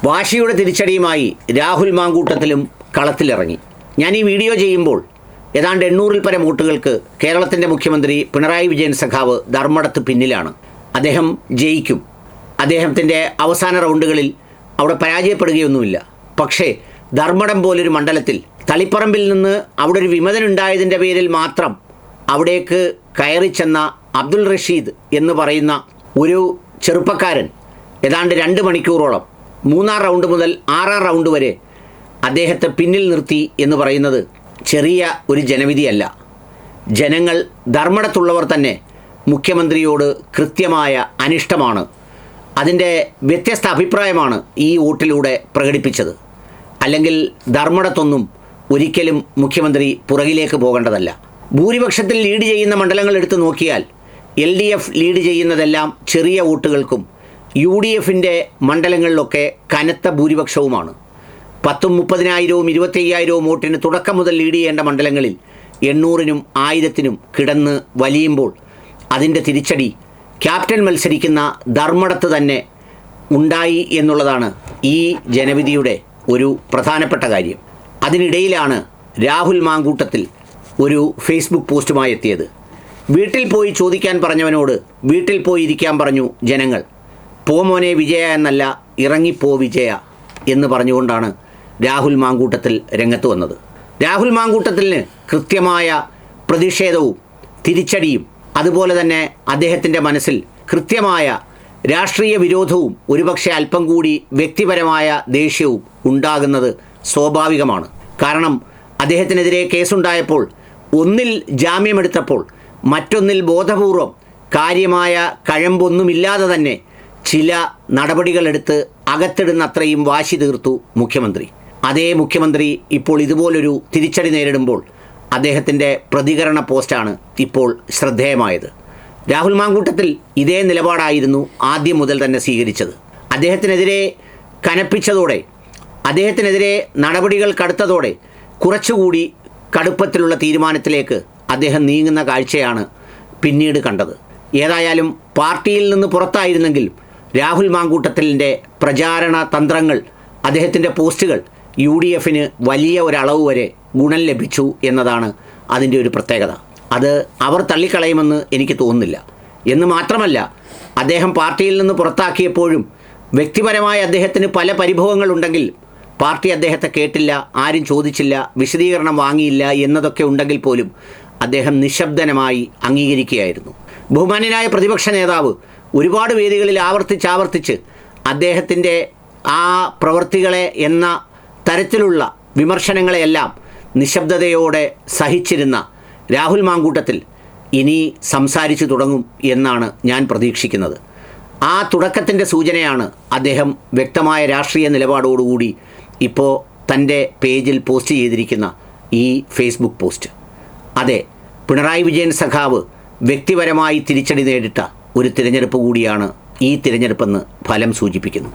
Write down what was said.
വാശിയുടെ തിരിച്ചടിയുമായി രാഹുൽ മാങ്കൂട്ടത്തിലും കളത്തിലിറങ്ങി. ഞാൻ ഈ വീഡിയോ ചെയ്യുമ്പോൾ ഏതാണ്ട് 800-ൽ പരം വോട്ടുകൾക്ക് കേരളത്തിൻ്റെ മുഖ്യമന്ത്രി പിണറായി വിജയൻ സഖാവ് ധർമ്മടത്ത് പിന്നിലാണ്. അദ്ദേഹം ജയിക്കും. അദ്ദേഹത്തിൻ്റെ അവസാന റൗണ്ടുകളിൽ അവിടെ പരാജയപ്പെടുകയൊന്നുമില്ല. പക്ഷേ ധർമ്മടം പോലൊരു മണ്ഡലത്തിൽ തളിപ്പറമ്പിൽ നിന്ന് അവിടെ ഒരു വിമതനുണ്ടായതിൻ്റെ പേരിൽ മാത്രം അവിടേക്ക് കയറി ചെന്ന അബ്ദുൾ റഷീദ് എന്ന് പറയുന്ന ഒരു ചെറുപ്പക്കാരൻ ഏതാണ്ട് 2 മണിക്കൂറോളം 3-ാം റൗണ്ട് മുതൽ 6-ാം റൗണ്ട് വരെ അദ്ദേഹത്തെ പിന്നിൽ നിർത്തി എന്ന് പറയുന്നത് ചെറിയ ഒരു ജനവിധിയല്ല. ജനങ്ങൾ ധർമ്മടത്തുള്ളവർ തന്നെ മുഖ്യമന്ത്രിയോട് കൃത്യമായ അനിഷ്ടമാണ്, അതിൻ്റെ വ്യത്യസ്ത അഭിപ്രായമാണ് ഈ വോട്ടിലൂടെ പ്രകടിപ്പിച്ചത്. അല്ലെങ്കിൽ ധർമ്മടത്തൊന്നും ഒരിക്കലും മുഖ്യമന്ത്രി പുറകിലേക്ക് പോകേണ്ടതല്ല. ഭൂരിപക്ഷത്തിൽ ലീഡ് ചെയ്യുന്ന മണ്ഡലങ്ങൾ എടുത്തു നോക്കിയാൽ LDF ലീഡ് ചെയ്യുന്നതെല്ലാം ചെറിയ വോട്ടുകൾക്കും UDFിൻ്റെ മണ്ഡലങ്ങളിലൊക്കെ കനത്ത ഭൂരിപക്ഷവുമാണ്. 10,000-30,000-വും 25,000-വും വോട്ടിന് തുടക്കം മുതൽ ലീഡ് ചെയ്യേണ്ട മണ്ഡലങ്ങളിൽ 800-നും 1000-നും കിടന്ന് വലിയുമ്പോൾ അതിൻ്റെ തിരിച്ചടി ക്യാപ്റ്റൻ മത്സരിക്കുന്ന ധർമ്മടത്ത് തന്നെ ഉണ്ടായി എന്നുള്ളതാണ് ഈ ജനവിധിയുടെ ഒരു പ്രധാനപ്പെട്ട കാര്യം. അതിനിടയിലാണ് രാഹുൽ മാങ്കൂട്ടത്തിൽ ഒരു ഫേസ്ബുക്ക് പോസ്റ്റുമായി എത്തിയത്. വീട്ടിൽ പോയി ചോദിക്കാൻ പറഞ്ഞവനോട് വീട്ടിൽ പോയി ഇരിക്കാൻ പറഞ്ഞു ജനങ്ങൾ. പോ മോനെ വിജയ എന്നല്ല, ഇറങ്ങിപ്പോ വിജയ എന്ന് പറഞ്ഞുകൊണ്ടാണ് രാഹുൽ മാങ്കൂട്ടത്തിൽ രംഗത്ത് വന്നത്. രാഹുൽ മാങ്കൂട്ടത്തിന് കൃത്യമായ പ്രതിഷേധവും തിരിച്ചടിയും അതുപോലെ തന്നെ അദ്ദേഹത്തിൻ്റെ മനസ്സിൽ കൃത്യമായ രാഷ്ട്രീയ വിരോധവും ഒരുപക്ഷെ അല്പം കൂടി വ്യക്തിപരമായ ദേഷ്യവും ഉണ്ടാകുന്നത് സ്വാഭാവികമാണ്. കാരണം അദ്ദേഹത്തിനെതിരെ കേസുണ്ടായപ്പോൾ ഒന്നിൽ ജാമ്യമെടുത്തപ്പോൾ മറ്റൊന്നിൽ ബോധപൂർവം കാര്യമായ കഴമ്പൊന്നുമില്ലാതെ തന്നെ ചില നടപടികളെടുത്ത് അകത്തിടുന്ന അത്രയും വാശി തീർത്തു മുഖ്യമന്ത്രി. അതേ മുഖ്യമന്ത്രി ഇപ്പോൾ ഇതുപോലൊരു തിരിച്ചടി നേരിടുമ്പോൾ അദ്ദേഹത്തിൻ്റെ പ്രതികരണ പോസ്റ്റാണ് ഇപ്പോൾ ശ്രദ്ധേയമായത്. രാഹുൽ മാങ്കൂട്ടത്തിൽ ഇതേ നിലപാടായിരുന്നു ആദ്യം മുതൽ തന്നെ സ്വീകരിച്ചത്. അദ്ദേഹത്തിനെതിരെ കനപ്പിച്ചതോടെ, അദ്ദേഹത്തിനെതിരെ നടപടികൾ കടുത്തതോടെ കുറച്ചുകൂടി കടുപ്പത്തിലുള്ള തീരുമാനത്തിലേക്ക് അദ്ദേഹം നീങ്ങുന്ന കാഴ്ചയാണ് പിന്നീട് കണ്ടത്. ഏതായാലും പാർട്ടിയിൽ നിന്ന് പുറത്തായിരുന്നെങ്കിൽ രാഹുൽ മാങ്കൂട്ടത്തിലിൻ്റെ പ്രചാരണ തന്ത്രങ്ങൾ, അദ്ദേഹത്തിൻ്റെ പോസ്റ്റുകൾ UDFന് വലിയ ഒരളവ് വരെ ഗുണം ലഭിച്ചു എന്നതാണ് അതിൻ്റെ ഒരു പ്രത്യേകത. അത് അവർ തള്ളിക്കളയുമെന്ന് എനിക്ക് തോന്നുന്നില്ല. എന്ന് മാത്രമല്ല, അദ്ദേഹം പാർട്ടിയിൽ നിന്ന് പുറത്താക്കിയപ്പോഴും വ്യക്തിപരമായ അദ്ദേഹത്തിന് പല പരിഭവങ്ങളുണ്ടെങ്കിൽ പാർട്ടി അദ്ദേഹത്തെ കേട്ടില്ല, ആരും ചോദിച്ചില്ല, വിശദീകരണം വാങ്ങിയില്ല എന്നതൊക്കെ ഉണ്ടെങ്കിൽ പോലും അദ്ദേഹം നിശബ്ദനമായി അംഗീകരിക്കുകയായിരുന്നു. ബഹുമാന്യനായ പ്രതിപക്ഷ നേതാവ് ഒരുപാട് വേദികളിൽ ആവർത്തിച്ച് അദ്ദേഹത്തിൻ്റെ ആ പ്രവൃത്തികളെ എന്ന തരത്തിലുള്ള വിമർശനങ്ങളെയെല്ലാം നിശബ്ദതയോടെ സഹിച്ചിരുന്ന രാഹുൽ മാങ്കൂട്ടത്തിൽ ഇനി സംസാരിച്ചു തുടങ്ങും എന്നാണ് ഞാൻ പ്രതീക്ഷിക്കുന്നത്. ആ തുടക്കത്തിൻ്റെ സൂചനയാണ് അദ്ദേഹം വ്യക്തമായ രാഷ്ട്രീയ നിലപാടോടുകൂടി ഇപ്പോൾ തൻ്റെ പേജിൽ പോസ്റ്റ് ചെയ്തിരിക്കുന്ന ഈ ഫേസ്ബുക്ക് പോസ്റ്റ്. അതെ, പിണറായി വിജയൻ സഖാവ് വ്യക്തിപരമായി തിരിച്ചടി നേരിട്ട ഒരു തിരഞ്ഞെടുപ്പ് കൂടിയാണ് ഈ തിരഞ്ഞെടുപ്പെന്ന് ഫലം സൂചിപ്പിക്കുന്നു.